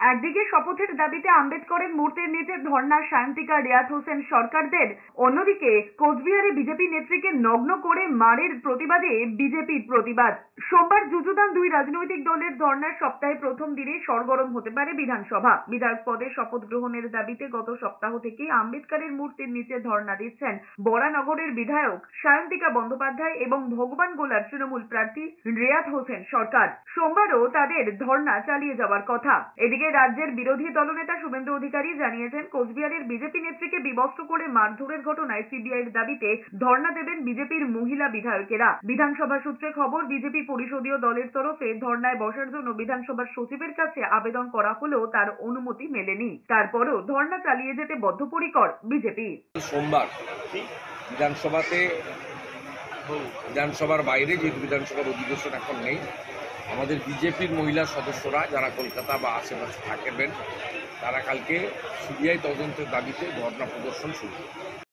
একদিকে শপথের দাবিতে আম্বেদকরের মূর্তির নিচে ধর্ণা সায়ন্তিকা রিয়াদ হোসেন সরকারদের, অন্যদিকে কোচবিহারে বিজেপি নেত্রীকে নগ্ন করে মারের প্রতিবাদে বিজেপির প্রতিবাদ। সোমবার যুযুধান দুই রাজনৈতিক দলের ধর্ণার সপ্তাহে প্রথম দিনে সরগরম হতে পারে বিধানসভা। বিধায়ক পদে শপথ গ্রহণের দাবিতে গত সপ্তাহ থেকে আম্বেদকরের মূর্তির নিচে ধর্ণা দিচ্ছেন বরানগরের বিধায়ক সায়ন্তিকা বন্দ্যোপাধ্যায় এবং ভগবান গোলার তৃণমূল প্রার্থী রিয়াদ হোসেন সরকার। সোমবারও তাদের ধর্ণা চালিয়ে যাওয়ার কথা। এদিকে রাজ্যের বিরোধী দলনেতা শুভেন্দু অধিকারী জানিয়েছেন, কোচবিহারের বিজেপি নেত্রীকে বিবস্ত্র করে মারধরের ঘটনায় সিবিআইয়ের দাবিতে ধর্ণা দেবেন বিজেপির মহিলা বিধায়কেরা। বিধানসভা সূত্রে খবর, বিজেপি পরিষদীয় দলের তরফে ধর্ণায় বসার জন্য বিধানসভার সচিবের কাছে আবেদন করা হলেও তার অনুমতি মেলেনি। তারপরও ধর্ণা চালিয়ে যেতে বদ্ধপরিকর বিজেপি। সোমবার বিধানসভার বাইরে, যেহেতু বিধানসভার অধিবেশন এখন নেই, আমাদের বিজেপির মহিলা সদস্যরা যারা কলকাতা বা আশেপাশে থাকবেন, তারা কালকে সিবিআই তদন্তের দাবিতে ধর্ণা প্রদর্শন শুরু করবে।